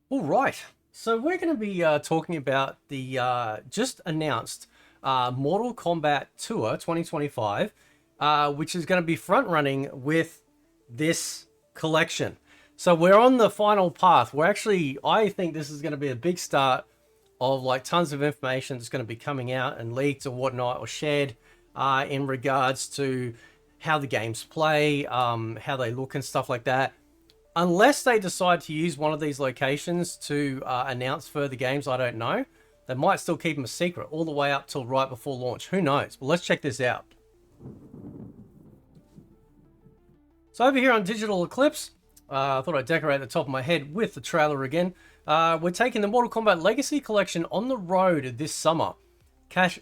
All right. So we're going to be talking about the just announced Mortal Kombat Tour 2025, which is going to be front running with this collection. So we're on the final path. I think this is going to be a big start of like tons of information that's going to be coming out and leaked or whatnot or shared in regards to how the games play, how they look and stuff like that. Unless they decide to use one of these locations to announce further games, I don't know. They might still keep them a secret all the way up till right before launch. Who knows? But let's check this out. So over here on Digital Eclipse, I thought I'd decorate the top of my head with the trailer again. We're taking the Mortal Kombat Legacy Collection on the road this summer. Catch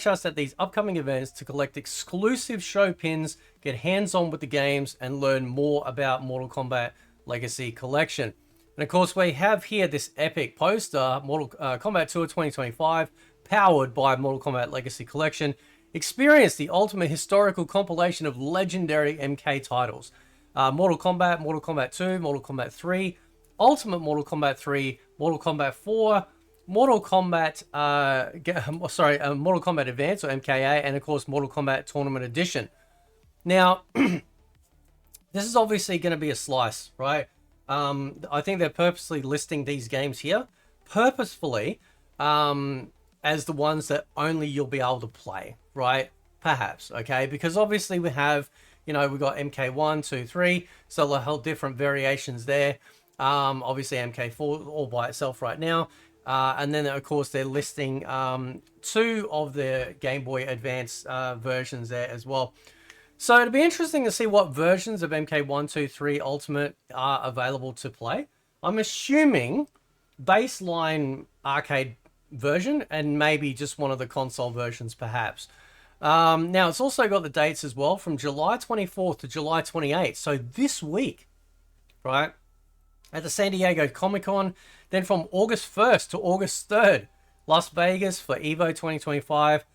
us at these upcoming events to collect exclusive show pins, get hands-on with the games, and learn more about Mortal Kombat Legacy Collection. And of course, we have here this epic poster, Mortal Kombat Tour 2025, powered by Mortal Kombat Legacy Collection. Experience the ultimate historical compilation of legendary MK titles. Mortal Kombat, Mortal Kombat 2, Mortal Kombat 3, Ultimate Mortal Kombat 3, Mortal Kombat 4, Mortal Kombat, Mortal Kombat Advance or MKA, and of course Mortal Kombat Tournament Edition. Now, this is obviously going to be a slice, right? I think they're purposely listing these games here, purposefully, as the ones that only you'll be able to play, right? Perhaps, okay? Because obviously we have, we've got MK1, 2, 3, so the whole different variations there. Obviously MK4 all by itself right now. And then, of course, they're listing two of the Game Boy Advance versions there as well. So it'll be interesting to see what versions of MK1, 2, 3 Ultimate are available to play. I'm assuming baseline arcade version and maybe just one of the console versions, perhaps. Now, it's also got the dates as well from July 24th to July 28th. So this week, right, at the San Diego Comic-Con. Then from August 1st to August 3rd, Las Vegas for EVO 2025.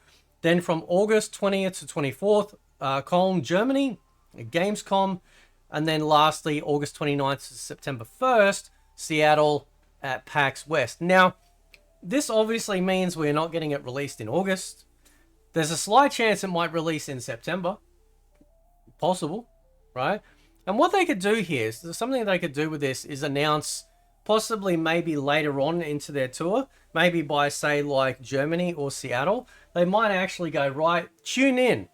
Then from August 20th to 24th, Cologne, Germany, Gamescom. And then lastly, August 29th to September 1st, Seattle at PAX West. Now, this obviously means we're not getting it released in August. There's a slight chance it might release in September. Possible, right? And what they could do here, is something they could do with this is announce possibly maybe later on into their tour, maybe by say like Germany or Seattle, they might actually go, right, tune in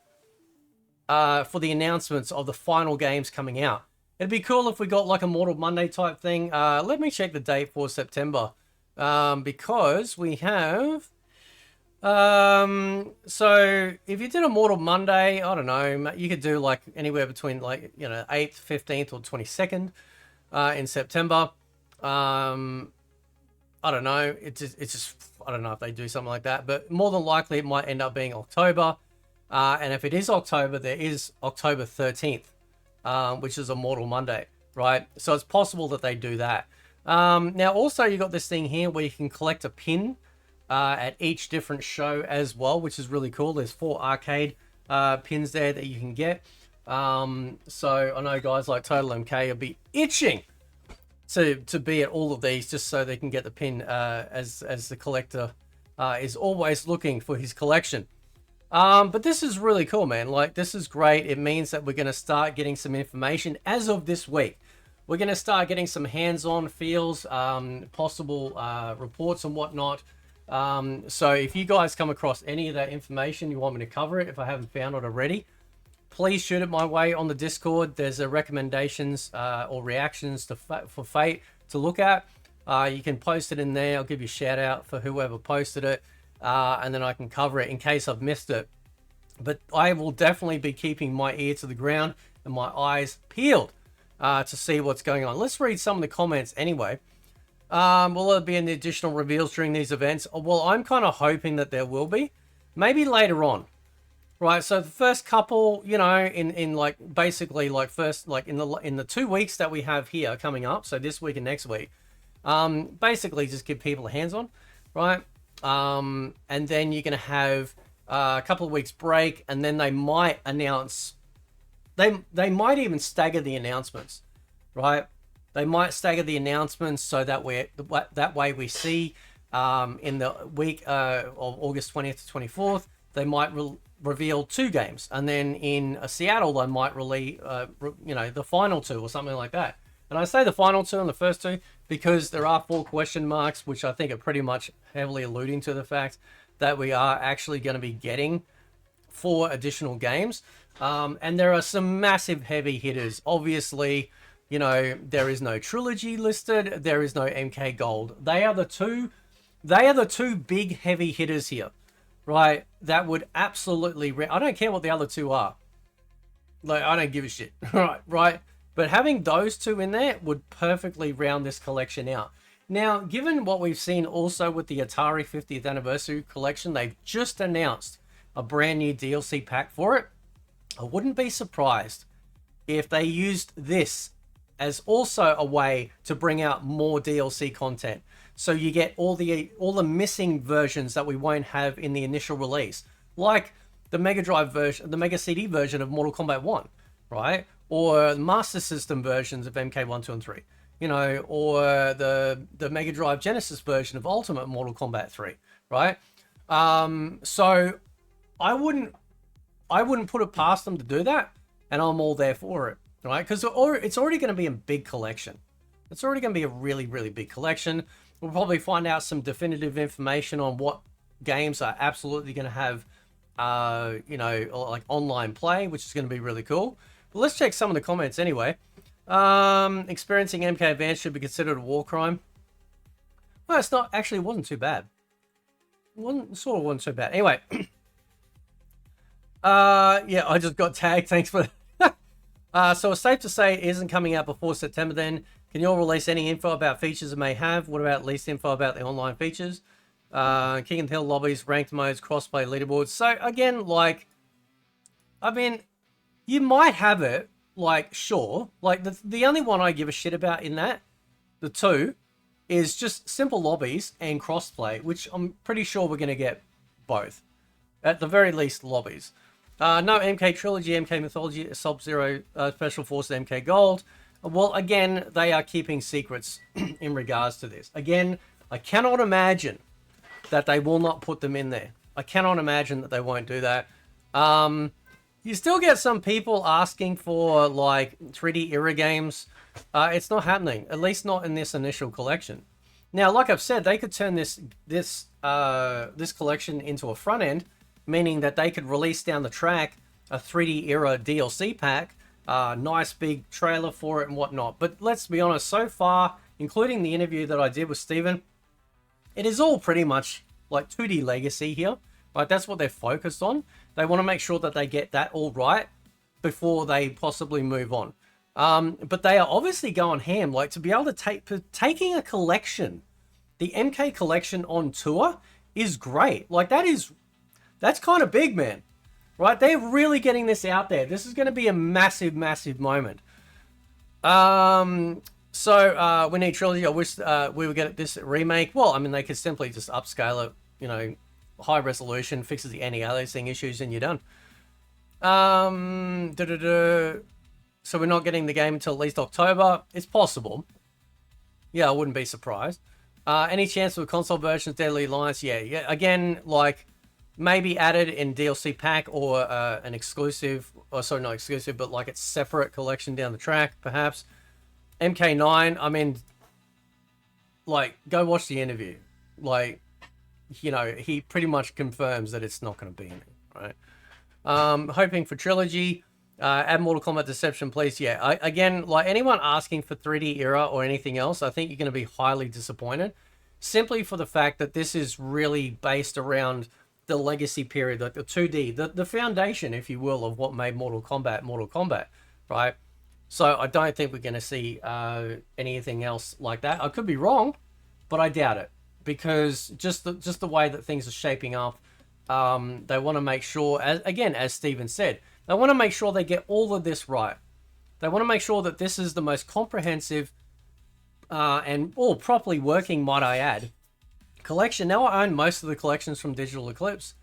for the announcements of the final games coming out. It'd be cool if we got like a Mortal Monday type thing. Let me check the date for September because we have... so if you did a Mortal Monday, I don't know, you could do like anywhere between like, 8th, 15th or 22nd in September. I don't know. It's just, I don't know if they do something like that, but more than likely it might end up being October. And if it is October, there is October 13th, which is a Mortal Monday, right? So it's possible that they do that. Now also you got this thing here where you can collect a pin at each different show as well, which is really cool. There's 4 arcade pins there that you can get. So I know guys like Total MK will be itching to be at all of these just so they can get the pin as the collector is always looking for his collection. But this is really cool, man. Like, this is great. It means that we're going to start getting some information as of this week. We're going to start getting some hands-on feels, possible reports and whatnot. So if you guys come across any of that information, you want me to cover it, if I haven't found it already, please shoot it my way on the Discord. There's a recommendations or reactions for Fate to look at. You can post it in there. I'll give you a shout out for whoever posted it, and then I can cover it in case I've missed it. But I will definitely be keeping my ear to the ground and my eyes peeled to see what's going on. Let's read some of the comments anyway. Will there be any additional reveals during these events? Well, I'm kind of hoping that there will be. Maybe later on. Right, so the first couple, in like basically like first, like in the 2 weeks that we have here coming up, so this week and next week, basically just give people a hands-on, right? And then you're going to have a couple of weeks break, and then they might announce, they might even stagger the announcements, right? They might stagger the announcements so that way we see in the week of August 20th to 24th, they might reveal 2 games, and then in Seattle they might release the final 2 or something like that. And I say the final 2 and the first 2 because there are 4 question marks, which I think are pretty much heavily alluding to the fact that we are actually going to be getting 4 additional games. And there are some massive heavy hitters. Obviously, there is no trilogy listed. There is no MK Gold. They are the two big heavy hitters here, right? That would absolutely... I don't care what the other 2 are. Like, I don't give a shit. right? But having those 2 in there would perfectly round this collection out. Now, given what we've seen also with the Atari 50th Anniversary Collection, they've just announced a brand new DLC pack for it. I wouldn't be surprised if they used this as also a way to bring out more DLC content. So you get all the missing versions that we won't have in the initial release, like the Mega Drive version, the Mega CD version of Mortal Kombat 1, right? Or Master System versions of MK1, 2, and 3, or the Mega Drive Genesis version of Ultimate Mortal Kombat 3, right? So I wouldn't put it past them to do that, and I'm all there for it, right? Because it's already going to be a big collection. It's already going to be a really, really big collection. We'll probably find out some definitive information on what games are absolutely going to have, like online play, which is going to be really cool. But let's check some of the comments anyway. Experiencing MK Advance should be considered a war crime. Well, it's not. Actually, it wasn't too bad. Wasn't too bad. Anyway. Yeah, I just got tagged. Thanks for that. So it's safe to say it isn't coming out before September then. Can you all release any info about features it may have? What about least info about the online features? King and Hill lobbies, ranked modes, crossplay, leaderboards. So again, you might have it, sure. Like the only one I give a shit about in that, the 2, is just simple lobbies and crossplay, which I'm pretty sure we're going to get both. At the very least, lobbies. No MK Trilogy, MK Mythology, Sub-Zero Special Forces, MK Gold. Well, again, they are keeping secrets in regards to this. Again, I cannot imagine that they will not put them in there. I cannot imagine that they won't do that. You still get some people asking for, 3D era games. It's not happening, at least not in this initial collection. Now, like I've said, they could turn this collection into a front end, meaning that they could release down the track a 3D era DLC pack, nice big trailer for it and whatnot. But let's be honest, so far, including the interview that I did with Steven, it is all pretty much like 2D Legacy here. Right? That's what they're focused on. They want to make sure that they get that all right before they possibly move on. But they are obviously going ham, to be able to taking a collection, the MK collection on tour is great. That's kind of big, man. Right? They're really getting this out there. This is going to be a massive, massive moment. So we need trilogy. I wish we would get this remake. Well, they could simply just upscale it, high resolution, fixes the anti-aliasing issues, and you're done. So we're not getting the game until at least October. It's possible. Yeah, I wouldn't be surprised. Any chance of a console version of Deadly Alliance? Yeah. Again, maybe added in DLC pack or an exclusive, or sorry, not exclusive, but its separate collection down the track, perhaps. MK9, go watch the interview. He pretty much confirms that it's not going to be in it, right? Hoping for trilogy. Add Mortal Kombat Deception, please. Yeah, again, anyone asking for 3D era or anything else, I think you're going to be highly disappointed. Simply for the fact that this is really based around the legacy period, the 2D, the foundation, if you will, of what made Mortal Kombat, right? So I don't think we're going to see anything else like that. I could be wrong, but I doubt it, because just the way that things are shaping up, they want to make sure, as Steven said, they want to make sure they get all of this right. They want to make sure that this is the most comprehensive and all properly working, might I add, collection. Now I own most of the collections from Digital Eclipse,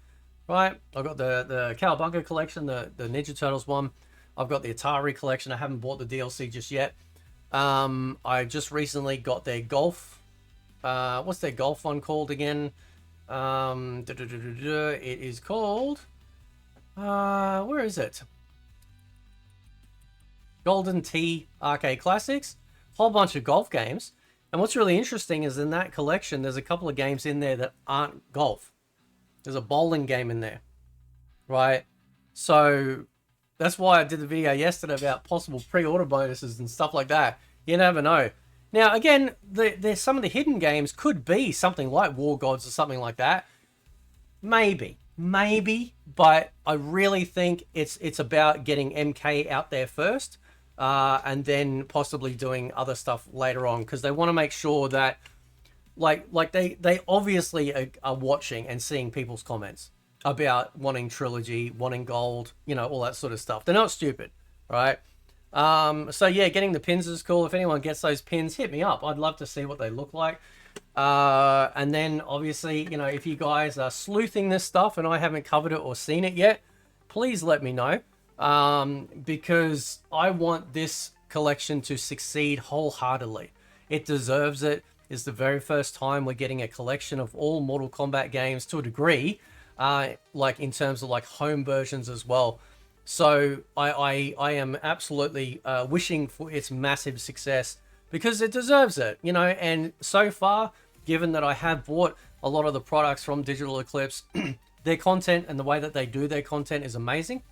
right? I've got the Cowabunga collection, the Ninja Turtles one. I've got the Atari collection. I haven't bought the DLC just yet. I just recently got their golf. What's their golf one called again? It is called. Where is it? Golden Tee Arcade Classics. Whole bunch of golf games. And what's really interesting is in that collection, there's a couple of games in there that aren't golf. There's a bowling game in there, right? So that's why I did the video yesterday about possible pre-order bonuses and stuff like that. You never know. Now, again, there's some of the hidden games could be something like War Gods or something like that. Maybe, but I really think it's about getting MK out there first, and then possibly doing other stuff later on, because they want to make sure that, like they obviously are watching and seeing people's comments about wanting trilogy, wanting gold, you know, all that sort of stuff. They're not stupid, right? So yeah, getting the pins is cool. If anyone gets those pins, hit me up. I'd love to see what they look like. And then obviously, you know, if you guys are sleuthing this stuff and I haven't covered it or seen it yet, please let me know. Because I want this collection to succeed wholeheartedly. It deserves it. It's the very first time we're getting a collection of all Mortal Kombat games to a degree, like in terms of like home versions as well. So I am absolutely wishing for its massive success, because it deserves it, you know. And so far, given that I have bought a lot of the products from Digital Eclipse, their content and the way that they do their content is amazing.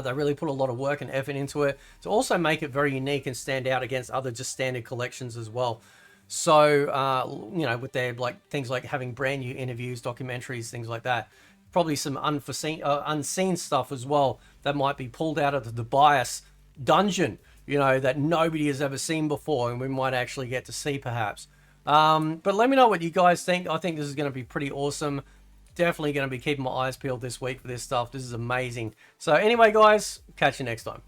They really put a lot of work and effort into it to also make it very unique and stand out against other just standard collections as well. So, you know, with their like things like having brand new interviews, documentaries, things like that. Probably some unseen stuff as well that might be pulled out of the Bias dungeon, you know, that nobody has ever seen before, and we might actually get to see perhaps. But let me know what you guys think. I think this is going to be pretty awesome. Definitely going to be keeping my eyes peeled this week for this stuff. This is amazing. So anyway, guys, catch you next time.